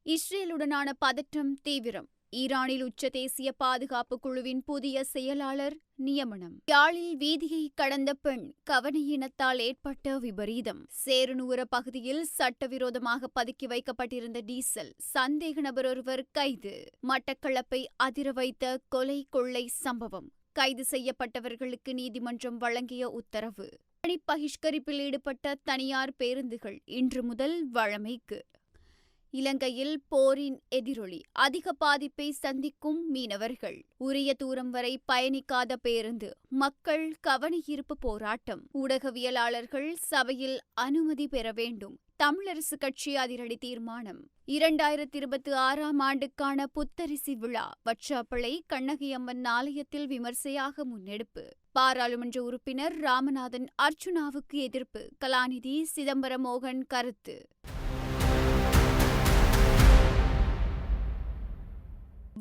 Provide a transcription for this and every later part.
இஸ்ரேலுடனான பதற்றம் தீவிரம். ஈரானில் உச்ச தேசிய பாதுகாப்பு குழுவின் புதிய செயலாளர் நியமனம். யாழில் வீதியை கடந்த பெண் கவனையினத்தால் ஏற்பட்ட விபரீதம். சேருநூர பகுதியில் சட்டவிரோதமாக பதுக்கி வைக்கப்பட்டிருந்த டீசல் சந்தேக நபர் ஒருவர் கைது. மட்டக்களப்பை அதிர வைத்த கொலை கொள்ளை சம்பவம். கைது செய்யப்பட்டவர்களுக்கு நீதிமன்றம் வழங்கிய உத்தரவு. பணி பகிஷ்கரிப்பில் ஈடுபட்ட தனியார் பேருந்துகள் இன்று முதல் வழமைக்கு. இலங்கையில் போரின் எதிரொலி. அதிக பாதிப்பை சந்திக்கும் மீனவர்கள். உரிய தூரம் வரை பயணிக்காத பேருந்து. மக்கள் கவனஈர்ப்பு போராட்டம். ஊடகவியலாளர்கள் சபையில் அனுமதி பெற வேண்டும். தமிழரசு கட்சி அதிரடி தீர்மானம். 2026ஆம் ஆண்டுக்கான புத்தரிசி விழா வற்றாப்பளை கண்ணகியம்மன் ஆலயத்தில் விமர்சையாக முன்னெடுப்பு. பாராளுமன்ற உறுப்பினர் ராமநாதன் அர்ச்சுனாவுக்கு எதிர்ப்பு. கலாநிதி சிதம்பரம் மோகன் கருத்து.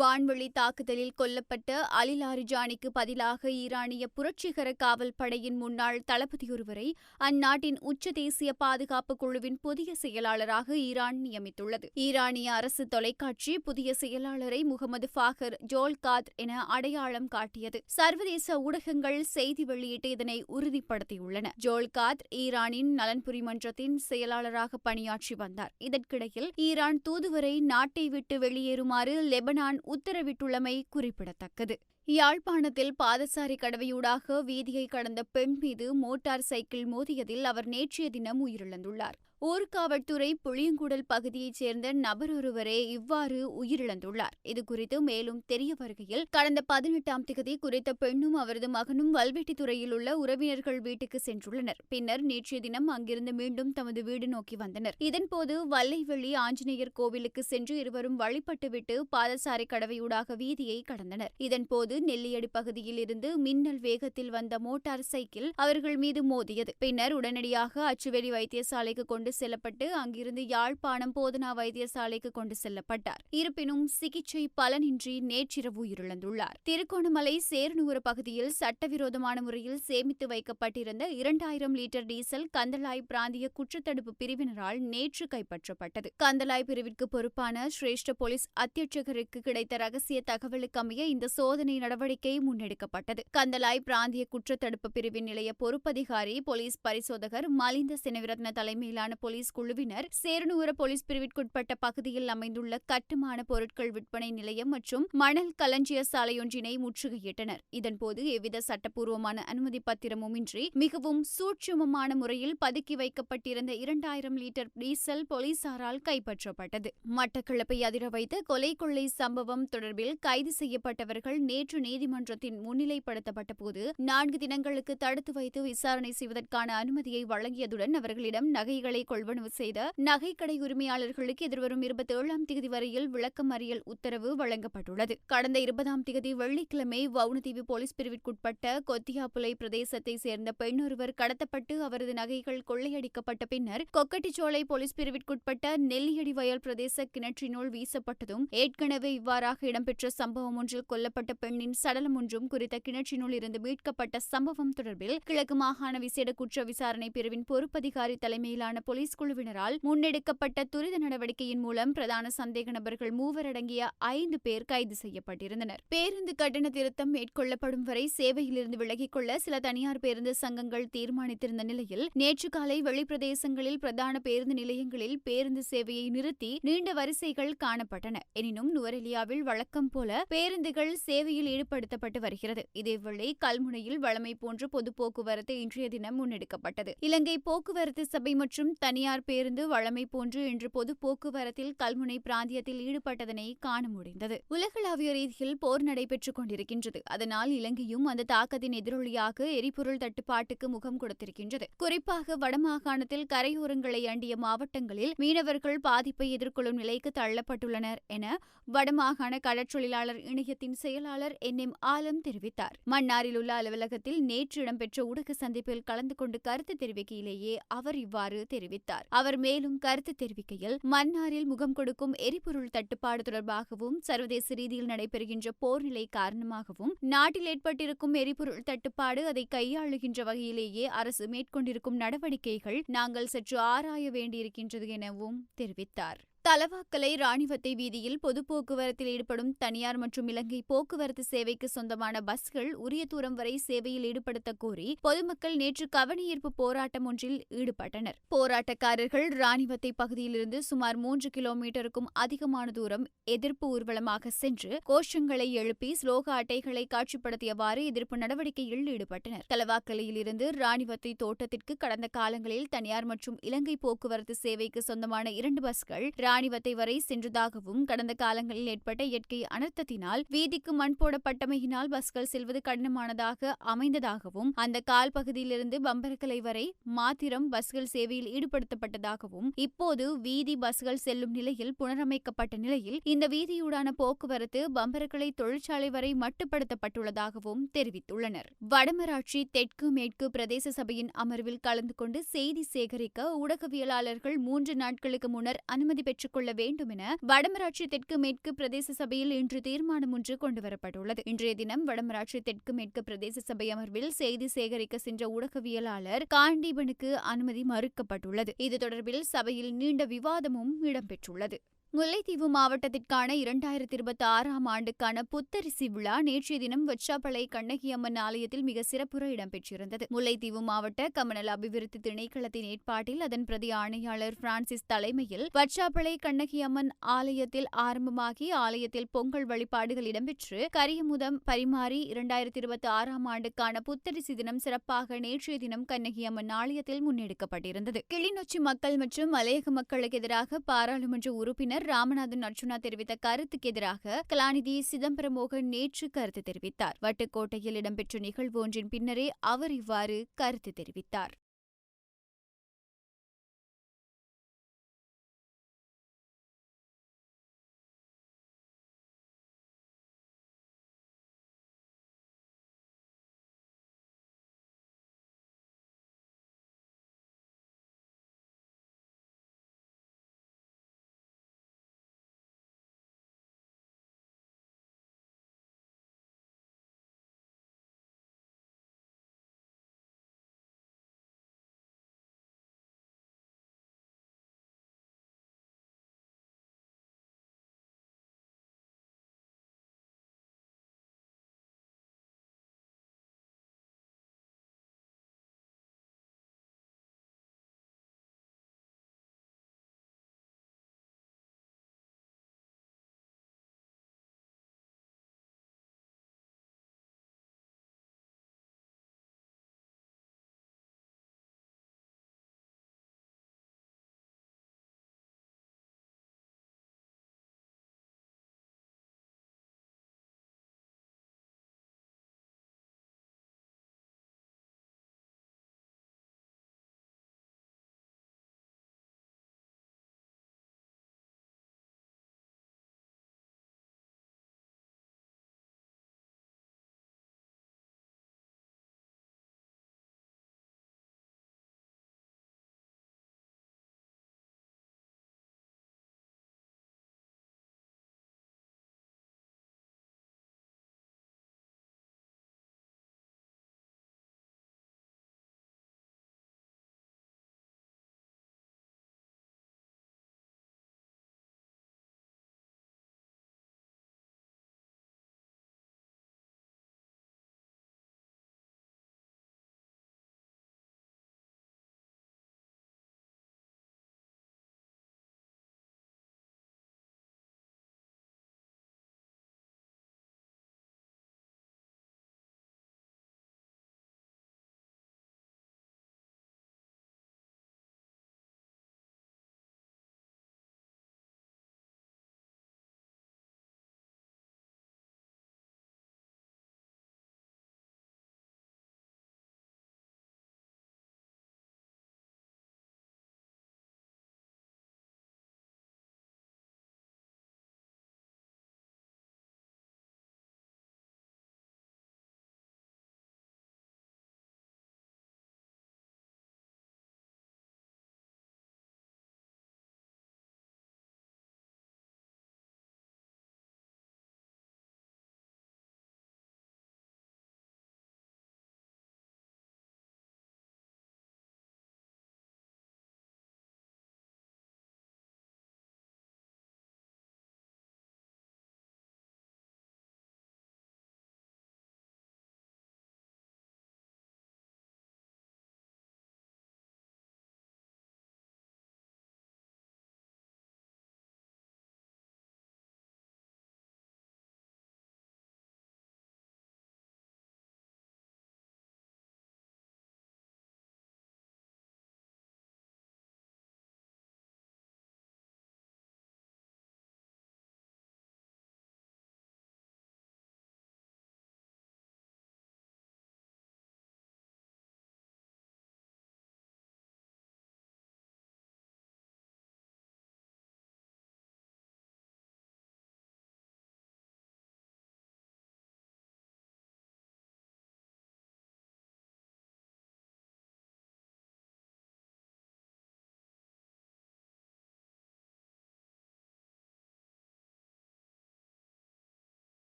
வான்வெளி தாக்குதலில் கொல்லப்பட்ட அலி லாரிஜானிக்கு பதிலாக ஈரானிய புரட்சிகர காவல் படையின் முன்னாள் தளபதியொருவரை அந்நாட்டின் உச்ச தேசிய பாதுகாப்பு குழுவின் புதிய செயலாளராக ஈரான் நியமித்துள்ளது. ஈரானிய அரசு தொலைக்காட்சி புதிய செயலாளரை முகமது ஃபாகர் ஜோல்காத் என அடையாளம் காட்டியது. சர்வதேச ஊடகங்கள் செய்தி வெளியிட்டு இதனை உறுதிப்படுத்தியுள்ளன. ஜோல்காத் ஈரானின் நலன்புரி மன்றத்தின் செயலாளராக பணியாற்றி வந்தார். இதற்கிடையில் ஈரான் தூதுவரை நாட்டை விட்டு வெளியேறுமாறு லெபனான் உத்தரவிட்டுள்ளமை குறிப்பிடத்தக்கது. யாழ்ப்பாணத்தில் பாதசாரி கடவையூடாக வீதியை கடந்த பெண் மீது மோட்டார் சைக்கிள் மோதியதில் அவர் நேற்றைய தினம் உயிரிழந்துள்ளார். ஊர்காவல்துறை புளியங்குடல் பகுதியைச் சேர்ந்த நபர் ஒருவரே இவ்வாறு உயிரிழந்துள்ளார். இதுகுறித்து மேலும் தெரிய வருகையில் கடந்த 18ஆம் தேதி குறித்த பெண்ணும் அவரது மகனும் வல்வெட்டித்துறையில் உள்ள உறவினர்கள் வீட்டுக்கு சென்றுள்ளனர். பின்னர் நேற்றைய தினம் அங்கிருந்து மீண்டும் தமது வீடு நோக்கி வந்தனர். இதன்போது வல்லைவெளி ஆஞ்சநேயர் கோவிலுக்கு சென்று இருவரும் வழிபட்டுவிட்டு பாதசாரி கடவையூடாக வீதியை கடந்தனர். இதன்போது நெல்லியடி பகுதியில் இருந்து மின்னல் வேகத்தில் வந்த மோட்டார் சைக்கிள் அவர்கள் மீது மோதியது. பின்னர் உடனடியாக அச்சுவேலி வைத்தியசாலைக்கு கொண்டு செல்லப்பட்டு அங்கிருந்து யாழ்ப்பாணம் போதனா வைத்தியசாலைக்கு கொண்டு செல்லப்பட்டார். இருப்பினும் சிகிச்சை பலனின்றி நேற்றிரவு உயிரிழந்துள்ளார். திருகோணமலை சேருநூர பகுதியில் சட்டவிரோதமான முறையில் சேமித்து வைக்கப்பட்டிருந்த 2000 லிட்டர் டீசல் கந்தளாய் பிராந்திய குற்றத்தடுப்பு பிரிவினரால் நேற்று கைப்பற்றப்பட்டது. கந்தளாய் பிரிவிற்கு பொறுப்பான சிரேஷ்ட போலீஸ் அத்தியட்சகருக்கு கிடைத்த ரகசிய தகவலுக்கு அமைய இந்த சோதனை நடவடிக்கை முன்னெடுக்கப்பட்டது. கந்தளாய் பிராந்திய குற்றத்தடுப்பு பிரிவின் நிலைய பொறுப்பதிகாரி போலீஸ் பரிசோதகர் மலிந்த செனவிரத்ன தலைமையிலான போலீஸ் குழுவினர் சேருநூர போலீஸ் பிரிவிற்குட்பட்ட பகுதியில் அமைந்துள்ள கட்டுமான பொருட்கள் விற்பனை நிலையம் மற்றும் மணல் களஞ்சிய சாலையொன்றினை முற்றுகையிட்டனர். இதன்போது எவ்வித சட்டப்பூர்வமான அனுமதி பத்திரமும் இன்றி மிகவும் சூட்சுமமான முறையில் பதுக்கி வைக்கப்பட்டிருந்த 2000 லிட்டர் டீசல் போலீசாரால் கைப்பற்றப்பட்டது. மட்டக்களப்பை அதிர வைத்த கொலை கொள்ளை சம்பவம் தொடர்பில் கைது செய்யப்பட்டவர்கள் நேற்று நீதிமன்றத்தின் முன்னிலைப்படுத்தப்பட்ட போது 4 தினங்களுக்கு தடுத்து வைத்து விசாரணை செய்வதற்கான அனுமதியை வழங்கியதுடன் அவர்களிடம் நகைகளை கொள்வனவு செய்த நகைக்கடை உரிமையாளர்களுக்கு எதிர்வரும் 27ஆம் தேதி வரையில் விளக்கமறியல் உத்தரவு வழங்கப்பட்டுள்ளது. கடந்த 20ஆம் தேதி வெள்ளிக்கிழமை வவுனதீவு போலீஸ் பிரிவிற்குட்பட்ட கொத்தியாப்புலை பிரதேசத்தை சேர்ந்த பெண் ஒருவர் கடத்தப்பட்டு அவரது நகைகள் கொள்ளையடிக்கப்பட்ட பின்னர் கொக்கட்டிச்சோலை போலீஸ் பிரிவிற்குட்பட்ட நெல்லியடி வயல் பிரதேச கிணற்றினுள் வீசப்பட்டதும் ஏற்கனவே இவ்வாறாக இடம்பெற்ற சம்பவம் ஒன்றில் கொல்லப்பட்ட பெண்ணின் சடலம் ஒன்றும் குறித்த கிணற்றினுள் இருந்து மீட்கப்பட்ட சம்பவம் தொடர்பில் கிழக்கு மாகாண விசேட குற்ற விசாரணை பிரிவின் பொறுப்பதிகாரி தலைமையிலான போலீஸ் குழுவினரால் முன்னெடுக்கப்பட்ட துரித நடவடிக்கையின் மூலம் பிரதான சந்தேக நபர்கள் 3 அடங்கிய 5 பேர் கைது செய்யப்பட்டிருந்தனர். பேருந்து கட்டண திருத்தம் மேற்கொள்ளப்படும் வரை சேவையிலிருந்து விலகிக் கொள்ள சில தனியார் பேருந்து சங்கங்கள் தீர்மானித்திருந்த நிலையில் நேற்று காலை வெளிப்பிரதேசங்களில் பிரதான பேருந்து நிலையங்களில் பேருந்து சேவையை நிறுத்தி நீண்ட வரிசைகள் காணப்பட்டன. எனினும் நுவரெலியாவில் வழக்கம் போல பேருந்துகள் சேவையில் ஈடுபடுத்தப்பட்டு வருகிறது. இதேவேளை கல்முனையில் வழமை போன்று பொது போக்குவரத்து இன்றைய தினம் முன்னெடுக்கப்பட்டது. இலங்கை போக்குவரத்து சபை மற்றும் தனியார் பேருந்து வழமை போன்று இன்று பொது போக்குவரத்தில் கல்முனை பிராந்தியத்தில் ஈடுபட்டதனை காண முடிந்தது. உலகளாவிய ரீதியில் போர் நடைபெற்றுக் கொண்டிருக்கின்றது. அதனால் இலங்கையும் அந்த தாக்கத்தின் எதிரொலியாக எரிபொருள் தட்டுப்பாட்டுக்கு முகம் கொடுத்திருக்கின்றது. குறிப்பாக வடமாகாணத்தில் கரையோரங்களை அண்டிய மாவட்டங்களில் மீனவர்கள் பாதிப்பை எதிர்கொள்ளும் நிலைக்கு தள்ளப்பட்டுள்ளனர் என வடமாகாண கடற்றொழிலாளர் இணையத்தின் செயலாளர் NM ஆலம் தெரிவித்தார். மன்னாரில் உள்ள அலுவலகத்தில் நேற்று இடம்பெற்ற ஊடக சந்திப்பில் கலந்து கொண்டு கருத்து தெரிவிக்கையிலேயே அவர் இவ்வாறு தெரிவித்தார். அவர் மேலும் கருத்து தெரிவிக்கையில் மன்னாரில் முகம் கொடுக்கும் எரிபொருள் தட்டுப்பாடு தொடர்பாகவும் சர்வதேச ரீதியில் நடைபெறுகின்ற போர்நிலை காரணமாகவும் நாட்டில் ஏற்பட்டிருக்கும் எரிபொருள் தட்டுப்பாடு அதை கையாளுகின்ற வகையிலேயே அரசு மேற்கொண்டிருக்கும் நடவடிக்கைகள் நாங்கள் சற்று ஆராய வேண்டியிருக்கின்றது எனவும் தெரிவித்தார். தலவாக்கலை ராணிவத்தை வீதியில் பொது போக்குவரத்தில் ஈடுபடும் தனியார் மற்றும் இலங்கை போக்குவரத்து சேவைக்கு சொந்தமான பஸ்கள் உரிய தூரம் வரை சேவையில் ஈடுபடுத்த கோரி பொதுமக்கள் நேற்று கவனஈர்ப்பு போராட்டம் ஒன்றில் ஈடுபட்டனர். போராட்டக்காரர்கள் ராணிவத்தை பகுதியிலிருந்து சுமார் 3 கிலோமீட்டருக்கும் அதிகமான தூரம் எதிர்ப்பு ஊர்வலமாக சென்று கோஷங்களை எழுப்பி ஸ்லோக அட்டைகளை காட்சிப்படுத்தியவாறு எதிர்ப்பு நடவடிக்கையில் ஈடுபட்டனர். தலவாக்கலையில் இருந்து ராணிவத்தை தோட்டத்திற்கு கடந்த காலங்களில் தனியார் மற்றும் இலங்கை போக்குவரத்து சேவைக்கு சொந்தமான 2 பஸ்கள் ராணிவத்தை வரை சென்றதாகவும் கடந்த காலங்களில் ஏற்பட்ட இயற்கை அனர்த்தத்தினால் வீதிக்கு மண் போடப்பட்டமையினால் பஸ்கள் செல்வது கடினமானதாக அமைந்ததாகவும் அந்த கால் பகுதியிலிருந்து பம்பரக்கலை வரை மாத்திரம் பஸ்கள் சேவையில் ஈடுபடுத்தப்பட்டதாகவும் இப்போது வீதி பஸ்கள் செல்லும் நிலையில் புனரமைக்கப்பட்ட நிலையில் இந்த வீதியூடான போக்குவரத்து பம்பரக்கலை தொழிற்சாலை வரை மட்டுப்படுத்தப்பட்டுள்ளதாகவும் தெரிவித்துள்ளனர். வடமராட்சி தெற்கு மேற்கு பிரதேச சபையின் அமர்வில் கலந்து கொண்டு செய்தி சேகரிக்க ஊடகவியலாளர்கள் 3 நாட்களுக்கு முன்னர் அனுமதி பெற்றுக் கொள்ள வேண்டும் என வடமராட்சி தெற்கு மேற்கு பிரதேச சபையில் இன்று தீர்மானம் ஒன்று கொண்டுவரப்பட்டுள்ளது. இன்றைய தினம் வடமராட்சி தெற்கு மேற்கு பிரதேச சபை அமர்வில் செய்தி சேகரிக்க சென்ற ஊடகவியலாளர் காண்டீபனுக்கு அனுமதி மறுக்கப்பட்டுள்ளது. இது தொடர்பில் சபையில் நீண்ட விவாதமும் இடம்பெற்றுள்ளது. முல்லைத்தீவு மாவட்டத்திற்கான 2026ஆம் ஆண்டுக்கான புத்தரிசி விழா நேற்றைய தினம் வச்சாப்பளை கண்ணகியம்மன் ஆலயத்தில் மிக சிறப்புற இடம்பெற்றிருந்தது. முல்லைத்தீவு மாவட்ட கமநல அபிவிருத்தி திணைக்களத்தின் ஏற்பாட்டில் அதன் பிரதி ஆணையாளர் பிரான்சிஸ் தலைமையில் வச்சாப்பளை கண்ணகியம்மன் ஆலயத்தில் ஆரம்பமாகி ஆலயத்தில் பொங்கல் வழிபாடுகள் இடம்பெற்று கரியமுதம் பரிமாறி 2026ஆம் ஆண்டுக்கான புத்தரிசி தினம் சிறப்பாக நேற்றைய தினம் கண்ணகியம்மன் ஆலயத்தில் முன்னெடுக்கப்பட்டிருந்தது. கிளிநொச்சி மக்கள் மற்றும் மலையக மக்களுக்கு எதிராக பாராளுமன்ற உறுப்பினர் ராமநாதன் அர்ச்சுனா தெரிவித்த கருத்துக்கு எதிராக கலாநிதி சிதம்பரமோகன் நேற்று கருத்து தெரிவித்தார். வட்டுக்கோட்டையில் இடம்பெற்ற நிகழ்வு ஒன்றின் பின்னரே அவர் இவ்வாறு கருத்து தெரிவித்தார்.